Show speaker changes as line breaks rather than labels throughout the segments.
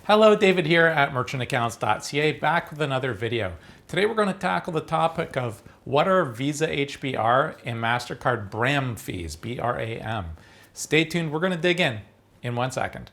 Hello, David here at merchantaccounts.ca, back with another video. Today we're going to tackle the topic of what are Visa HBR and MasterCard BRAM fees, B-R-A-M. Stay tuned, we're going to dig in 1 second.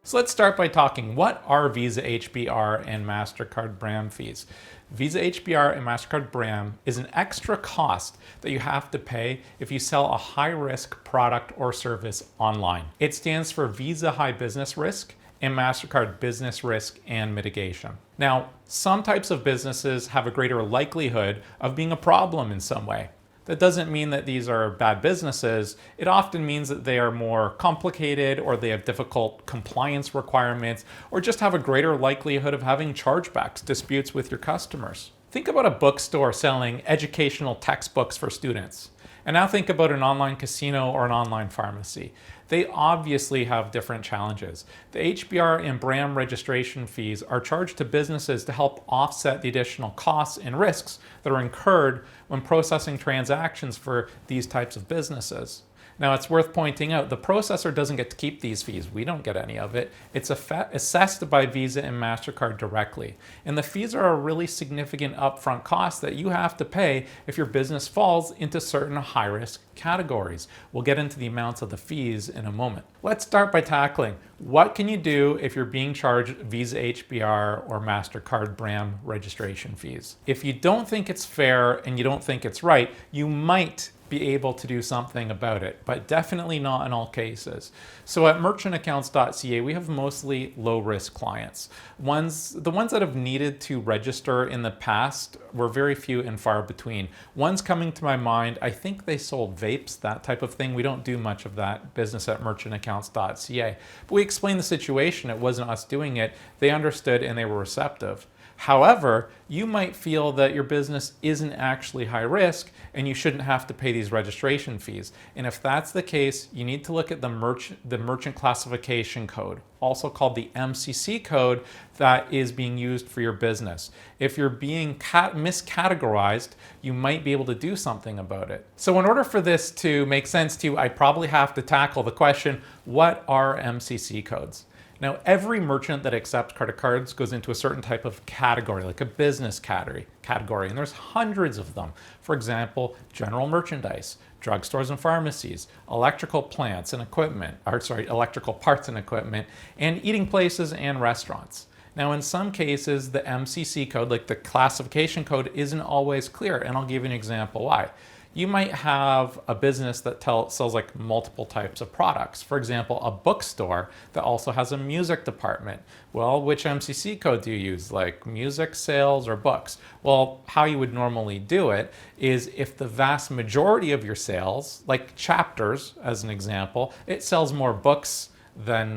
So let's start by talking, what are Visa HBR and MasterCard BRAM fees? Visa HBR and MasterCard BRAM is an extra cost that you have to pay if you sell a high-risk product or service online. It stands for Visa High Business Risk and MasterCard Business Risk and Mitigation. Now, some types of businesses have a greater likelihood of being a problem in some way. That doesn't mean that these are bad businesses. It often means that they are more complicated, or they have difficult compliance requirements, or just have a greater likelihood of having chargebacks, disputes with your customers. Think about a bookstore selling educational textbooks for students. And now think about an online casino or an online pharmacy. They obviously have different challenges. The HBR and BRAM registration fees are charged to businesses to help offset the additional costs and risks that are incurred when processing transactions for these types of businesses. Now, it's worth pointing out, the processor doesn't get to keep these fees. We don't get any of it. It's assessed by Visa and MasterCard directly. And the fees are a really significant upfront cost that you have to pay if your business falls into certain high-risk categories. We'll get into the amounts of the fees in a moment. Let's start by tackling, what can you do if you're being charged Visa HBR or MasterCard BRAM registration fees? If you don't think it's fair and you don't think it's right, you might be able to do something about it, but definitely not in all cases. So at merchantaccounts.ca, we have mostly low-risk clients. The ones that have needed to register in the past were very few and far between. One's coming to my mind, I think they sold vapes, that type of thing. We don't do much of that business at merchantaccounts.ca. But we explained the situation, it wasn't us doing it. They understood and they were receptive. However, you might feel that your business isn't actually high risk and you shouldn't have to pay these registration fees. And if that's the case, you need to look at the merchant classification code, also called the MCC code, that is being used for your business. If you're being miscategorized, you might be able to do something about it. So in order for this to make sense to you, I probably have to tackle the question, what are MCC codes? Now, every merchant that accepts credit cards goes into a certain type of category, like a business category, and there's hundreds of them. For example, general merchandise, drugstores and pharmacies, electrical parts and equipment, and eating places and restaurants. Now, in some cases, the MCC code, like the classification code, isn't always clear, and I'll give you an example why. You might have a business that sells like multiple types of products. For example, a bookstore that also has a music department. Well, which MCC code do you use? Like music, sales, or books? Well, how you would normally do it is if the vast majority of your sales, like Chapters as an example, it sells more books than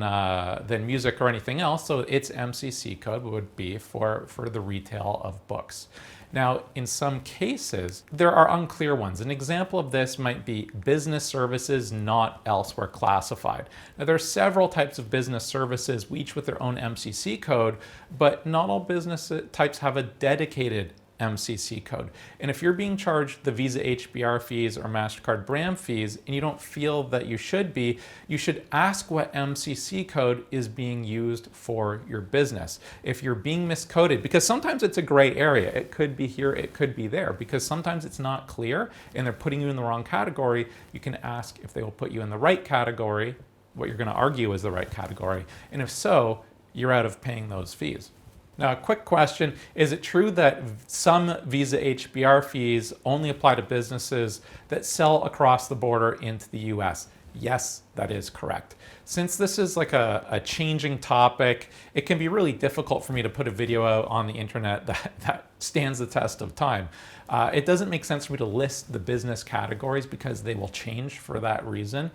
music or anything else, so its MCC code would be for the retail of books. Now, in some cases, there are unclear ones. An example of this might be business services not elsewhere classified. Now, there are several types of business services, each with their own MCC code, but not all business types have a dedicated MCC code. And if you're being charged the Visa HBR fees or MasterCard BRAM fees and you don't feel that you should be, you should ask what MCC code is being used for your business. If you're being miscoded, because sometimes it's a gray area, it could be here, it could be there, because sometimes it's not clear and they're putting you in the wrong category, you can ask if they will put you in the right category, what you're going to argue is the right category, and if so, you're out of paying those fees. Now, a quick question, is it true that some Visa HBR fees only apply to businesses that sell across the border into the US? Yes, that is correct. Since this is like a changing topic, it can be really difficult for me to put a video out on the internet that stands the test of time. It doesn't make sense for me to list the business categories because they will change for that reason.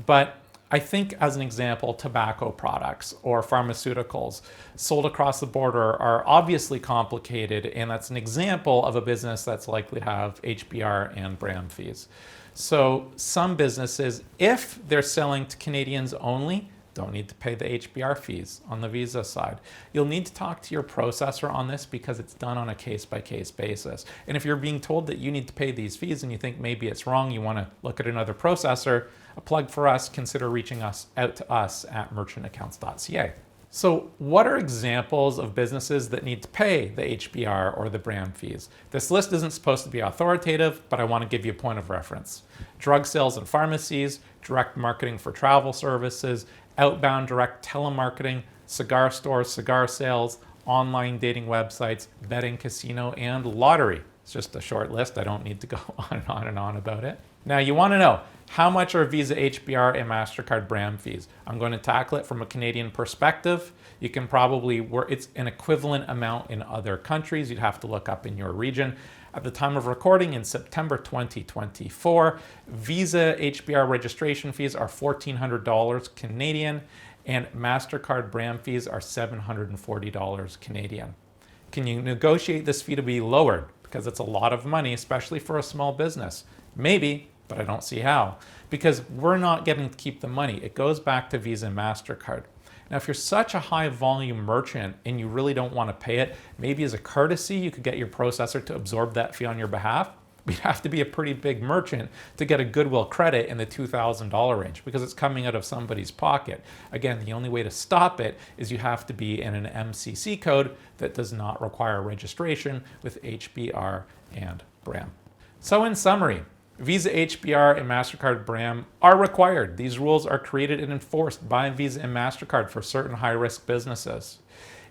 But I think, as an example, tobacco products or pharmaceuticals sold across the border are obviously complicated, and that's an example of a business that's likely to have HBR and BRAM fees. So some businesses, if they're selling to Canadians only, don't need to pay the HBR fees on the Visa side. You'll need to talk to your processor on this because it's done on a case-by-case basis. And if you're being told that you need to pay these fees and you think maybe it's wrong, you want to look at another processor, a plug for us, consider reaching out to us at merchantaccounts.ca. So what are examples of businesses that need to pay the HBR or the BRAM fees? This list isn't supposed to be authoritative, but I want to give you a point of reference. Drug sales and pharmacies, direct marketing for travel services, outbound direct telemarketing, cigar stores, cigar sales, online dating websites, betting, casino, and lottery. It's just a short list. I don't need to go on and on and on about it. Now you want to know, how much are Visa HBR and MasterCard BRAM fees? I'm going to tackle it from a Canadian perspective. You can probably work, it's an equivalent amount in other countries. You'd have to look up in your region. At the time of recording in September 2024, Visa HBR registration fees are $1,400 Canadian and MasterCard BRAM fees are $740 Canadian. Can you negotiate this fee to be lowered? Because it's a lot of money, especially for a small business. Maybe, but I don't see how, because we're not getting to keep the money. It goes back to Visa and MasterCard. Now, if you're such a high volume merchant and you really don't want to pay it, maybe as a courtesy, you could get your processor to absorb that fee on your behalf. But you'd have to be a pretty big merchant to get a goodwill credit in the $2,000 range because it's coming out of somebody's pocket. Again, the only way to stop it is you have to be in an MCC code that does not require registration with HBR and BRAM. So in summary, Visa HBR and MasterCard BRAM are required. These rules are created and enforced by Visa and MasterCard for certain high-risk businesses.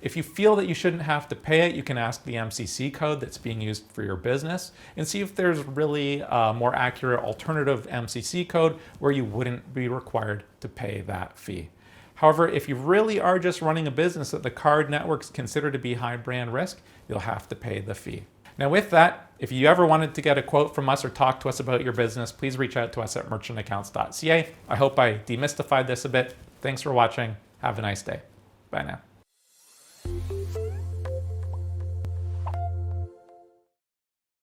If you feel that you shouldn't have to pay it, you can ask the MCC code that's being used for your business and see if there's really a more accurate alternative MCC code where you wouldn't be required to pay that fee. However, if you really are just running a business that the card networks consider to be high brand risk, you'll have to pay the fee. Now with that, if you ever wanted to get a quote from us or talk to us about your business, please reach out to us at merchantaccounts.ca. I hope I demystified this a bit. Thanks for watching. Have a nice day. Bye now.